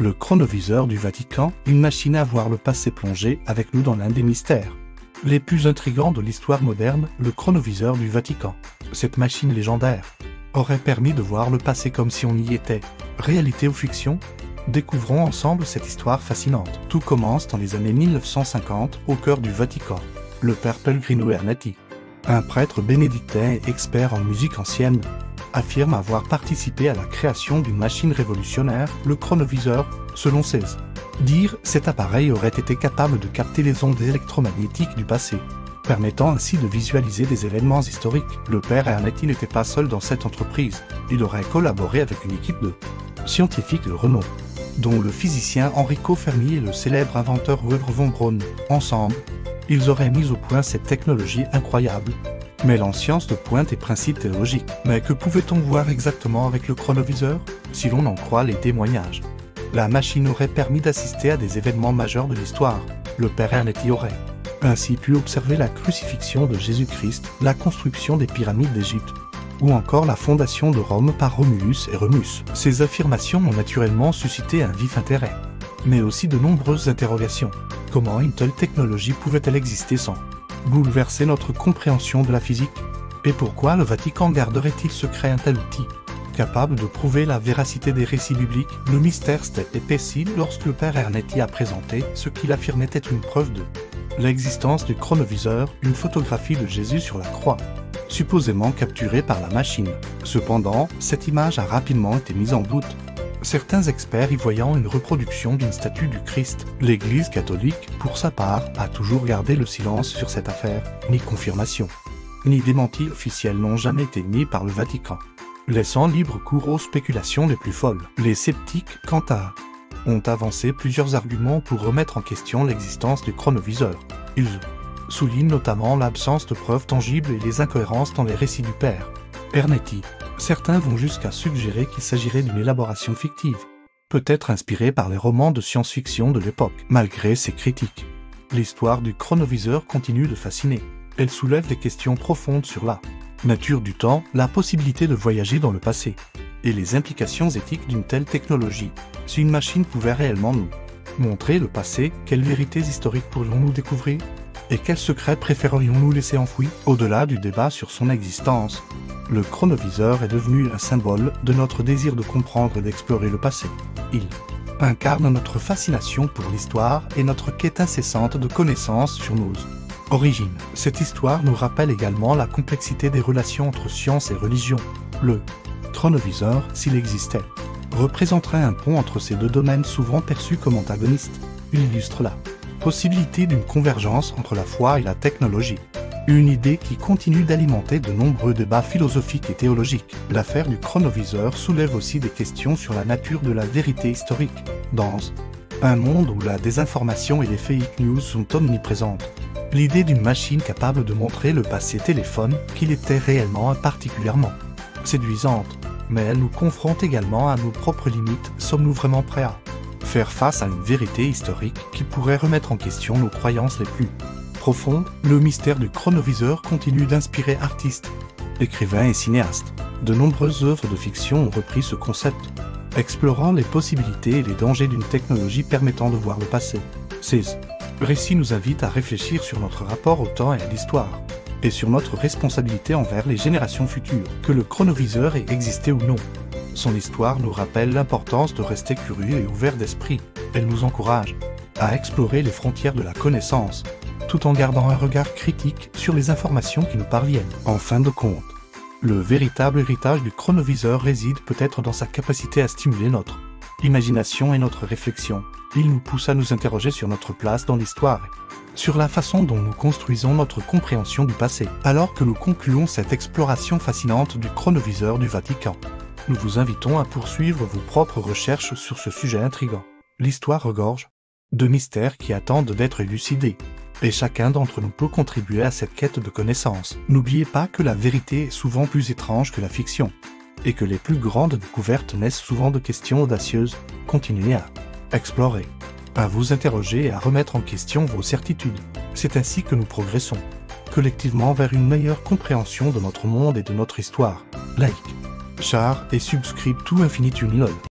Le chronoviseur du Vatican, une machine à voir le passé plongé avec nous dans l'un des mystères les plus intrigants de l'histoire moderne, le chronoviseur du Vatican. Cette machine légendaire aurait permis de voir le passé comme si on y était. Réalité ou fiction? Découvrons ensemble cette histoire fascinante. Tout commence dans les années 1950, au cœur du Vatican. Le père Pellegrino Ernetti, un prêtre bénédictin et expert en musique ancienne, affirme avoir participé à la création d'une machine révolutionnaire, le chronoviseur, selon ses dires. Cet appareil aurait été capable de capter les ondes électromagnétiques du passé, permettant ainsi de visualiser des événements historiques. Le père Ernetti n'était pas seul dans cette entreprise, il aurait collaboré avec une équipe de scientifiques de renom, dont le physicien Enrico Fermi et le célèbre inventeur Wernher von Braun. Ensemble, ils auraient mis au point cette technologie incroyable, mêlant science de pointe et principes théologiques. Mais que pouvait-on voir exactement avec le chronoviseur? Si l'on en croit les témoignages, la machine aurait permis d'assister à des événements majeurs de l'histoire. Le père Ernetti aurait ainsi pu observer la crucifixion de Jésus-Christ, la construction des pyramides d'Égypte, ou encore la fondation de Rome par Romulus et Remus. Ces affirmations ont naturellement suscité un vif intérêt, mais aussi de nombreuses interrogations. Comment une telle technologie pouvait-elle exister sans bouleverser notre compréhension de la physique? Et pourquoi le Vatican garderait-il secret un tel outil, capable de prouver la véracité des récits bibliques? Le mystère s'était épaissi lorsque le père Ernetti a présenté ce qu'il affirmait être une preuve de l'existence du chronoviseur, une photographie de Jésus sur la croix, supposément capturée par la machine. Cependant, cette image a rapidement été mise en doute, certains experts y voyant une reproduction d'une statue du Christ. L'Église catholique, pour sa part, a toujours gardé le silence sur cette affaire. Ni confirmation, ni démenti officiel n'ont jamais été mis par le Vatican, laissant libre cours aux spéculations les plus folles. Les sceptiques, quant à ont avancé plusieurs arguments pour remettre en question l'existence du chronoviseur. Ils soulignent notamment l'absence de preuves tangibles et les incohérences dans les récits du père Ernetti. Certains vont jusqu'à suggérer qu'il s'agirait d'une élaboration fictive, peut-être inspirée par les romans de science-fiction de l'époque. Malgré ces critiques, l'histoire du chronoviseur continue de fasciner. Elle soulève des questions profondes sur la nature du temps, la possibilité de voyager dans le passé, et les implications éthiques d'une telle technologie. Si une machine pouvait réellement nous montrer le passé, quelles vérités historiques pourrions-nous découvrir? Et quels secrets préférerions-nous laisser enfouis? Au-delà du débat sur son existence, le chronoviseur est devenu un symbole de notre désir de comprendre et d'explorer le passé. Il incarne notre fascination pour l'histoire et notre quête incessante de connaissances sur nos origines. Cette histoire nous rappelle également la complexité des relations entre science et religion. Le chronoviseur, s'il existait, représenterait un pont entre ces deux domaines souvent perçus comme antagonistes. Il illustre la possibilité d'une convergence entre la foi et la technologie. Une idée qui continue d'alimenter de nombreux débats philosophiques et théologiques. L'affaire du chronoviseur soulève aussi des questions sur la nature de la vérité historique. Dans un monde où la désinformation et les fake news sont omniprésentes, l'idée d'une machine capable de montrer le passé téléphone qu'il était réellement particulièrement séduisante. Mais elle nous confronte également à nos propres limites. Sommes-nous vraiment prêts à faire face à une vérité historique qui pourrait remettre en question nos croyances les plus profondes? Le mystère du chronoviseur continue d'inspirer artistes, écrivains et cinéastes. De nombreuses œuvres de fiction ont repris ce concept, explorant les possibilités et les dangers d'une technologie permettant de voir le passé. Ces récits nous invitent à réfléchir sur notre rapport au temps et à l'histoire, et sur notre responsabilité envers les générations futures. Que le chronoviseur ait existé ou non, son histoire nous rappelle l'importance de rester curieux et ouvert d'esprit. Elle nous encourage à explorer les frontières de la connaissance, tout en gardant un regard critique sur les informations qui nous parviennent. En fin de compte, le véritable héritage du chronoviseur réside peut-être dans sa capacité à stimuler notre imagination et notre réflexion. Il nous pousse à nous interroger sur notre place dans l'histoire, sur la façon dont nous construisons notre compréhension du passé. Alors que nous concluons cette exploration fascinante du chronoviseur du Vatican, nous vous invitons à poursuivre vos propres recherches sur ce sujet intrigant. L'histoire regorge de mystères qui attendent d'être élucidés, et chacun d'entre nous peut contribuer à cette quête de connaissances. N'oubliez pas que la vérité est souvent plus étrange que la fiction, et que les plus grandes découvertes naissent souvent de questions audacieuses. Continuez à explorer, à vous interroger et à remettre en question vos certitudes. C'est ainsi que nous progressons collectivement vers une meilleure compréhension de notre monde et de notre histoire. Like, share et subscribe to Infinitum LOL.